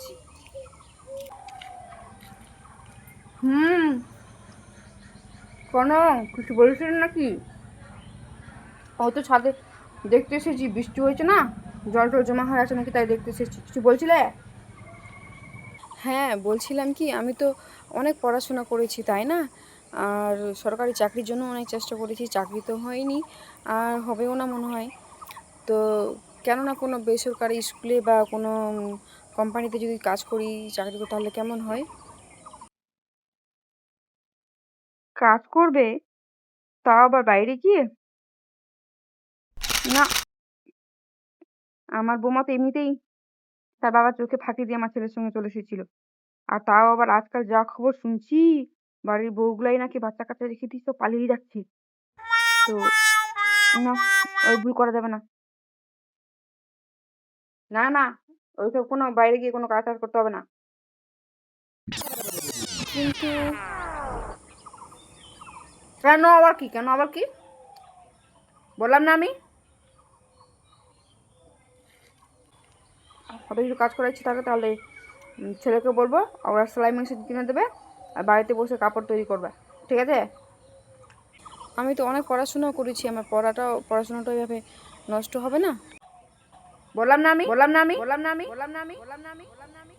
এসেছি। কেন, কিছু বলেছিলেন নাকি? ও তো ছাদে দেখতে এসেছি, বৃষ্টি হয়েছে না, জল টল জমা হয়ে আছে নাকি, তাই দেখতে এসেছি। কিছু বলছিলে? হ্যাঁ, বলছিলাম কি, আমি তো অনেক পড়াশোনা করেছি, তাই না? আর সরকারি চাকরির জন্য অনেক চেষ্টা করেছি, চাকরি তো হয়নি, আর হবেও না মনে হয়। তো কেননা কোনো বেসরকারি স্কুলে বা কোনো কোম্পানিতে যদি কাজ করি, চাকরি করি, তাহলে কেমন হয়? কাজ করবে? তাও আবার বাইরে গিয়ে? না, আমার বৌমা তো এমনিতেই তার বাবার চোখে ফাঁকি দিয়ে আমার ছেলের সঙ্গে চলে এসেছিল। আর তাও আবার আজকাল যা খবর শুনছি, বাড়ির বউগুলাই নাকি বাচ্চা কাচ্চা রেখে দিয়ে সব পালিয়ে যাচ্ছে। তো না, ওই ভুল করা যাবে না। না না, ওইসব কোনো বাইরে গিয়ে কোনো কাজ টাজ করতে হবে না। কিন্তু কেন আবার কি, কেন আবার কি? বললাম না আমি, ওদের যদি কাজ করার ইচ্ছে থাকে তাহলে ছেলেকে বলবো, ওরা সেলাই মেশিন কিনে দেবে, আর বাড়িতে বসে কাপড় তৈরি করবে। ঠিক আছে? আমি তো অনেক পড়াশোনা করেছি, আমার পড়াশোনাটা ওইভাবে নষ্ট হবে না? বললাম না আমি, বললাম না আমি, বললাম না আমি, বললাম না আমি, বললাম না আমি।